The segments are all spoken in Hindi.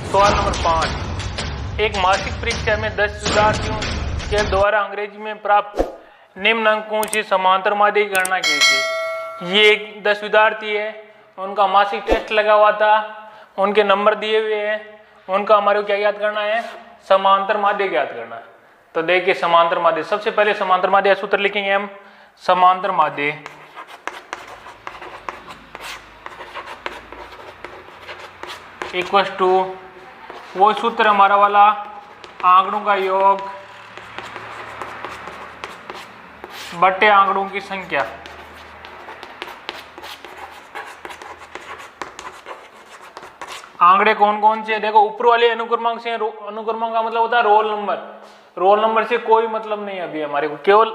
सवाल नंबर 5। एक मासिक परीक्षा में 10 विद्यार्थियों के द्वारा अंग्रेजी में प्राप्त निम्न अंकों से समांतर माध्य की गणना कीजिए। ये 10 विद्यार्थी है, उनका मासिक टेस्ट लगा हुआ था, उनके नंबर दिए हुए हैं, उनका हमारे को क्या याद करना है, समांतर माध्य ज्ञात करना है। तो देखिए समांतर माध्य, सबसे पहले समांतर माध्य सूत्र लिखेंगे हम। समांतर माध्य इक्वल टू, वो सूत्र हमारा वाला आंकड़ों का योग बटे आंकड़ों की संख्या। आंकड़े कौन कौन से, देखो ऊपर वाले अनुक्रमांक से, अनुक्रमांक का मतलब होता है रोल नंबर। रोल नंबर से कोई मतलब नहीं अभी हमारे को, केवल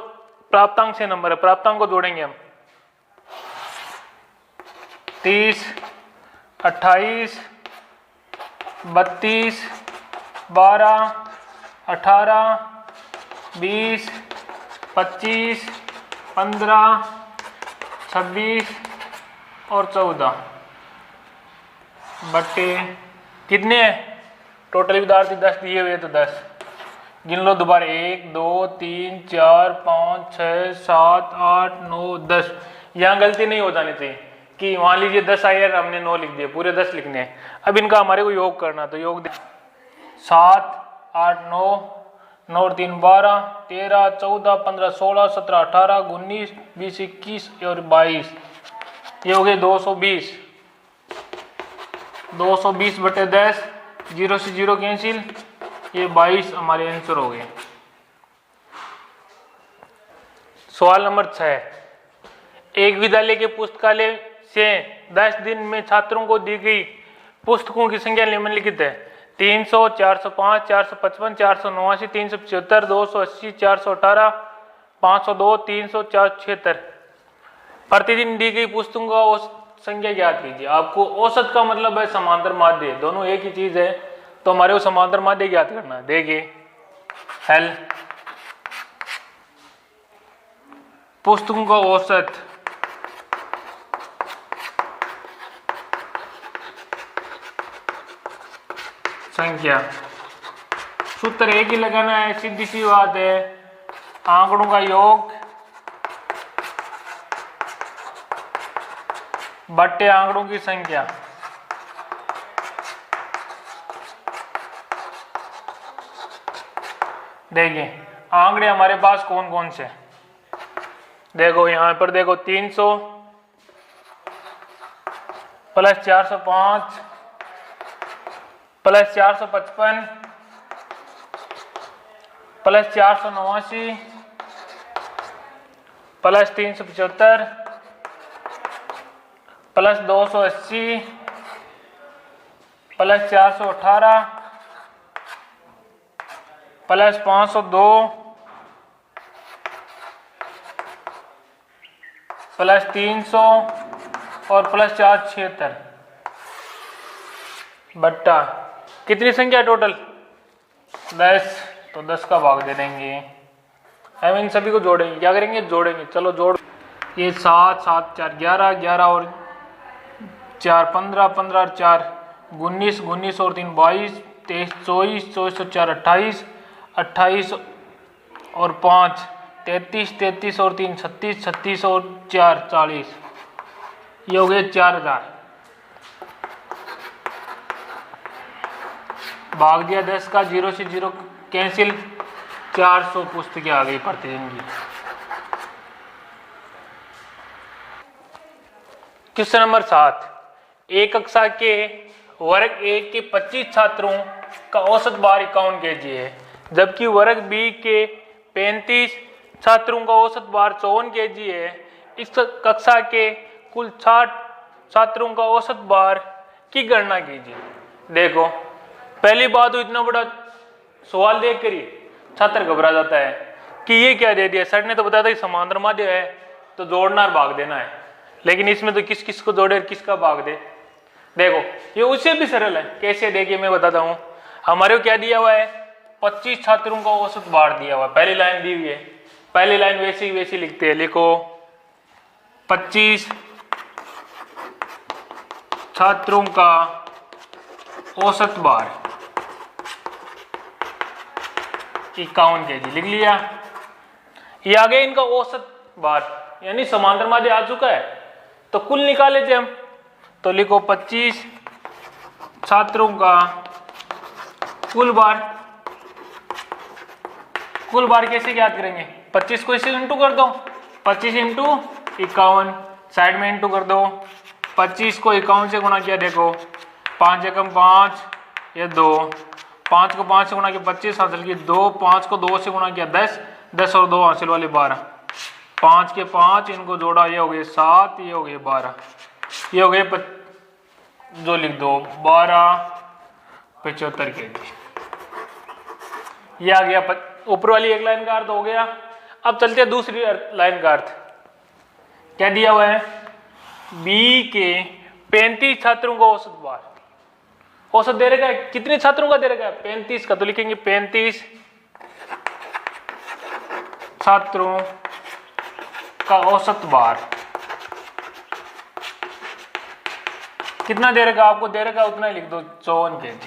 प्राप्तांक से नंबर है। प्राप्तांक को जोड़ेंगे हम 30, 28, 32, 12, 18, 20, 25, 15, 26 और 14 बट्टे कितने हैं, टोटल विद्यार्थी 10 दिए हुए तो 10 गिन लो दोबारा, 1 2 3 4 5 6 7 8 9 10। यहाँ गलती नहीं हो जानी चाहिए कि मान लीजिए 10 आए और हमने 9 लिख दिए, पूरे 10 लिखने हैं। अब इनका हमारे को योग करना, तो योग 7 8 9 9 और 3 12 13 14 15 16 17 18 19 20 21 और 22, ये हो गए 220। 220 बटे 10, 0 से 0 कैंसिल, ये 22 हमारे आंसर हो गए। सवाल नंबर 6। एक विद्यालय के पुस्तकालय से 10 दिन में छात्रों को दी गई पुस्तकों की संख्या निम्नलिखित है। 300, 405, 455, 489, 375, 280, 418, 502, 300, 476। प्रतिदिन दी गई पुस्तकों का औसत संख्या ज्ञात कीजिए। आपको औसत का मतलब है समांतर माध्य, दोनों एक ही चीज है, तो हमारे को समांतर माध्य ज्ञात करना है। देखिए हेल पुस्तकों का औसत संख्या, सूत्र एक ही लगाना है, सीधी सी बात है। आंकड़ों का योग बट्टे आंकड़ों की संख्या। देखिए आंकड़े हमारे पास कौन कौन से, देखो यहां पर देखो 300 plus 405 plus 455 plus 489 plus 375 plus 280 plus 418 plus 502 plus 300 और प्लस 476 बट्टा कितनी संख्या टोटल 10, तो 10 का भाग दे देंगे। हम इन सभी को जोड़ेंगे, क्या करेंगे, जोड़ेंगे। चलो जोड़, ये 7 7 4 11 11 और 4 15 15 और 4 19 19 और 3 22 23 24 24 और 4 28 28 और 5 33 33 और 3 36 36 और 4 40, ये हो गए 4000। भाग दिया 10 का, 0 से 0 कैंसिल, 400 पुस्तकें आ गई प्रतिदिन की। Question number 7। एक कक्षा के वर्ग ए के 25 छात्रों का औसत भार 51 kg है, जबकि वर्ग बी के 35 छात्रों का औसत भार 54 kg है। इस कक्षा के कुल 60 छात्रों का औसत भार की गणना कीजिए। देखो पहली बात तो इतना बड़ा सवाल देख कर ही छात्र घबरा जाता है कि ये क्या दे दिया, सर ने तो बताया था कि समांतर माध्य है तो जोड़ना और भाग देना है, लेकिन इसमें तो किस किस को जोड़े और किसका भाग दे। देखो ये उससे भी सरल है, कैसे देखिए मैं बताता हूँ। हमारे को क्या दिया हुआ है, 25 छात्रों का औसत भार दिया हुआ है, पहली लाइन दी हुई है, पहली लाइन वैसी लिखते हैं, लिखो 25 छात्रों का औसत भार 51 kg लिख लिया। ये आ गया इनका औसत भार, यानी समांतर माध्य आ चुका है। तो कुल निकाले थे हम, तो लिखो 25 छात्रों का कुल भार। कुल भार कैसे ज्ञात करेंगे? 25 को इसे इंटू कर दो, 25 इंटू 51, साइड में इंटू कर दो। 25 को 51 से गुणा किया, देखो 5 एकम 5, ये 2, 5 को 5 से गुणा किया 25 हासिल की 2, 5 को 2 से गुणा किया 10, 10 और 2 हासिल वाले 12, 5 के 5 इनको जोड़ा, ये हो गए 7, ये हो गए 12, ये हो गए जो लिख दो 1275 kg। ये आ गया ऊपर वाली एक लाइन का अर्थ हो गया। अब चलते हैं दूसरी लाइन का अर्थ। क्या दिया हुआ है? बी के 35 छात्रों को औसत भार, औसत दे रखा है, कितने छात्रों का दे रखा है? 35 का। तो लिखेंगे 35 छात्रों का औसत भार। कितना दे रखा? आपको दे रखा उतना ही लिख दो, 54 kg।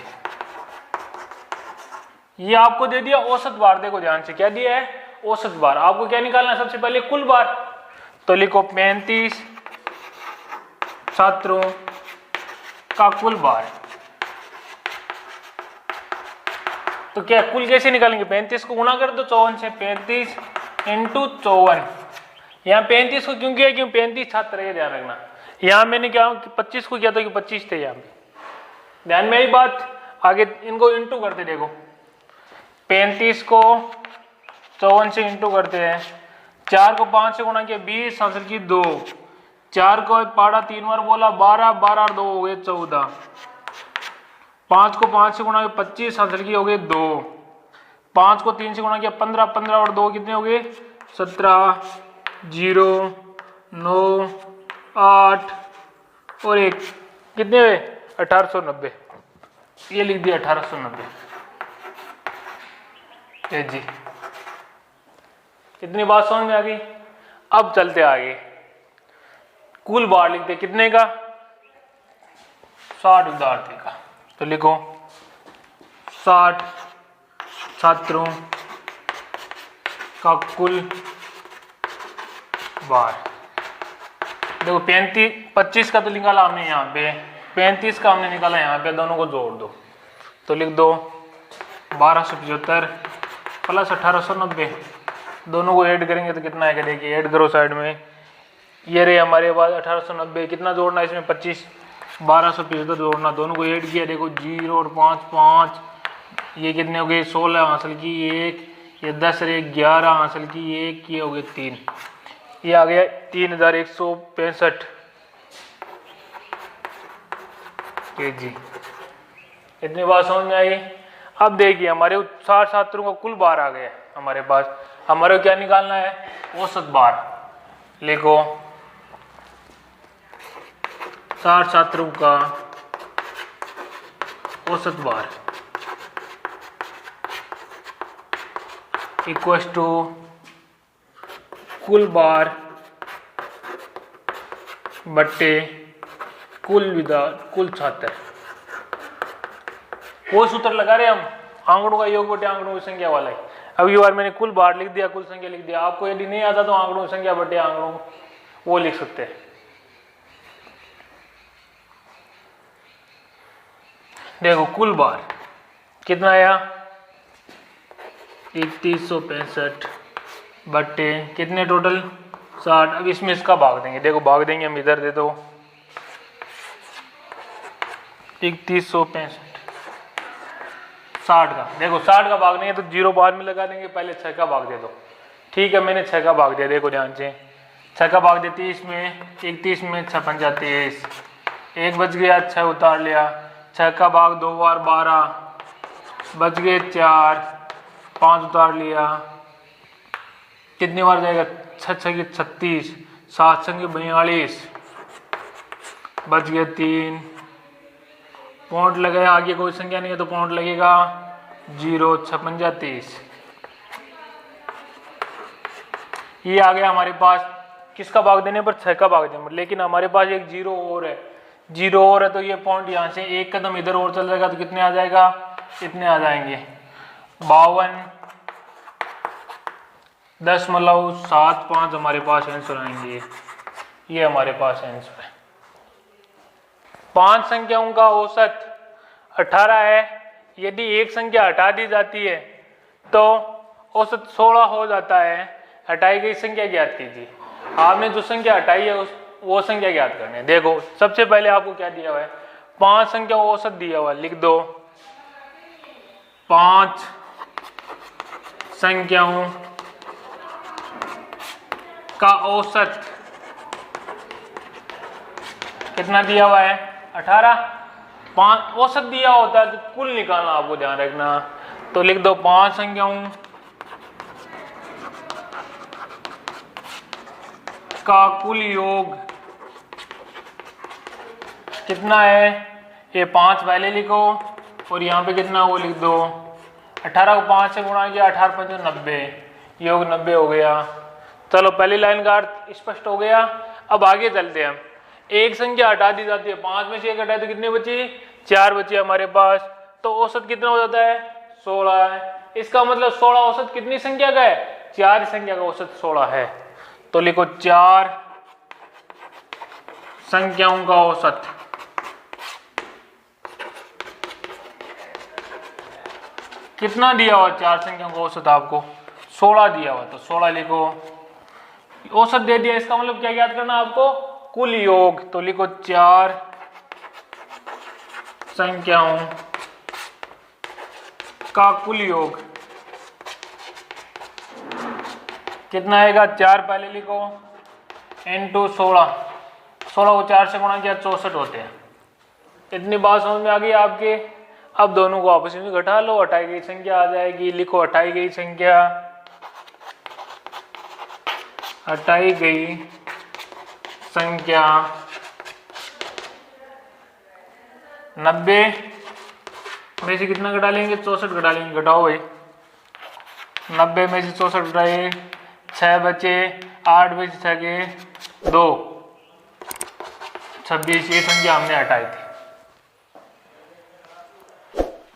ये आपको दे दिया औसत भार। देखो ध्यान से, क्या दिया है? औसत भार। आपको क्या निकालना है? सबसे पहले कुल भार। तो लिखो 35 छात्रों का कुल भार। तो क्या कुल कैसे निकालेंगे? 35 को गुणा कर दो 54 से, 35 इंटू 54। यहाँ 35 को क्यों किया? क्यों 35 छात्र है, ध्यान रखना। यहाँ मैंने क्या 25 को किया था कि 25 थे यहाँ पे, ध्यान में आई बात। आगे इनको इंटू करते, देखो 35 को 54 से इंटू करते हैं, 4 को 5 से गुणा किया 20 हासिल की 2, 4 को पाड़ा 3 बार बोला 12, 12 और 2 हो गए 14, 5 को 5 से गुणा किया 25 हासिल की हो गए 2, 5 को 3 से गुणा किया 15, 15 और 2 कितने हो गए? 17, 0, 9, 8 और 1 कितने हुए? 1890। ये लिख दिया 1890 जी। इतनी बात समझ में आ गई। अब चलते आगे, कुल भार लिखते कितने का? 60 विद्यार्थी का। तो लिखो 60 छात्रों का कुल भार। देखो 25 का तो निकाला हमने यहाँ पे, 35 का हमने निकाला यहाँ पे, दोनों को जोड़ दो। तो लिख दो 1275 प्लस 1890, दोनों को ऐड करेंगे तो कितना आएगा? देखिए ऐड करो साइड में, ये रहे हमारे पास 1890। कितना जोड़ना है इसमें? 25, 1275 जोड़ना, दोनों को ऐड किया, देखो 0 और 5 5, ये कितने हो गए? 16 हासिल की 1, ये 10 रे 11 हासिल की 1, ये हो गए 3, ये आ गया 3165 kg। इतनी बात समझ में आई। अब देखिए हमारे 60 छात्रों का कुल भार आ गया हमारे पास। हमारे क्या निकालना है? औसत भार। लिखो 60 छात्रों का औसत भार इक्वल टू कुल भार बट्टे कुल छात्र। वो सूत्र लगा रहे हम, आंकड़ों का योग बटे आंकड़ों की संख्या वाला है। अब ये बार मैंने कुल भार लिख दिया, कुल संख्या लिख दिया। आपको यदि नहीं आता तो आंकड़ों की संख्या बटे आंकड़ों वो लिख सकते हैं। देखो कुल भार कितना आया? 3165 बट्टे कितने टोटल? 60। अब इसमें इसका भाग देंगे, देखो भाग देंगे हम, इधर दे दो 3165 60 का। देखो 60 का भाग देंगे तो 0 बाद में लगा देंगे, पहले 6 का भाग दे दो। ठीक है, मैंने 6 का भाग दिया। देखो ध्यान से, 6 का भाग दिया 30 में, 31 में 6 पंजा 23, 1 बच गया, 6 उतार लिया। 6 का भाग 2 बार 12, बच गए 4, 5 उतार लिया। कितनी बार जाएगा? 6 6 36, 7 6 42, बच गए 3, पॉइंट लगाया। आगे कोई संख्या नहीं है तो पॉइंट लगेगा 0, 6 पंजा 30। ये आ गया हमारे पास किसका भाग देने पर? 6 का भाग देने पर। लेकिन हमारे पास एक 0 और है, 0 और है तो ये पॉइंट यहाँ से एक कदम इधर और चल जाएगा तो कितने आ जाएगा? इतने आ जाएंगे 52 0.75 हमारे पास आंसर आएंगे। ये हमारे पास आंसर है। 5 संख्याओं का औसत 18 है। यदि एक संख्या हटा दी जाती है तो औसत 16 हो जाता है। हटाई गई संख्या ज्ञात कीजिए। आपने जो संख्या हटाई है वो संख्या ज्ञात करनी है। देखो सबसे पहले आपको क्या दिया हुआ है, 5 संख्या औसत दिया हुआ है, लिख दो 5 संख्याओं का औसत कितना दिया हुआ है, 18। 5 औसत दिया होता है तो कुल निकालना आपको ध्यान रखना। तो लिख दो 5 संख्याओं का कुल योग कितना है, ये 5 पहले लिखो और यहाँ पे कितना वो लिख दो। 18 को 5 से गुणा किया, 18 5 90, योग 90 हो गया। चलो पहली लाइन का अर्थ स्पष्ट हो गया। अब आगे चलते हैं हम। एक संख्या हटा दी जाती है, 5 में से एक हटाए तो कितनी बची, 4 बची हमारे पास। तो औसत कितना हो जाता है, 16 है। इसका मतलब 16 औसत कितनी संख्या का है, 4 संख्या का औसत 16 है। तो लिखो 4 संख्याओं का औसत कितना दिया हुआ, 4 संख्याओं का औसत आपको 16 दिया हुआ, तो 16 लिखो। औसत दे दिया, इसका मतलब क्या याद करना आपको, कुल योग। तो लिखो 4 संख्याओं का कुल योग कितना आएगा, 4 पहले लिखो इंटू 16। 16 को 4 से गुणा किया 64 होते हैं। इतनी बात समझ में आ गई आपके। अब दोनों को आपस में घटा लो, हटाई गई संख्या आ जाएगी। लिखो हटाई गई संख्या, हटाई गई संख्या 90 में से कितना घटा लेंगे, 64 घटा लेंगे। घटाओ भाई, 90 में से 64 घटाए, 6 बचे, 8 में से 6 के 2, 26। ये संख्या हमने हटाई थी।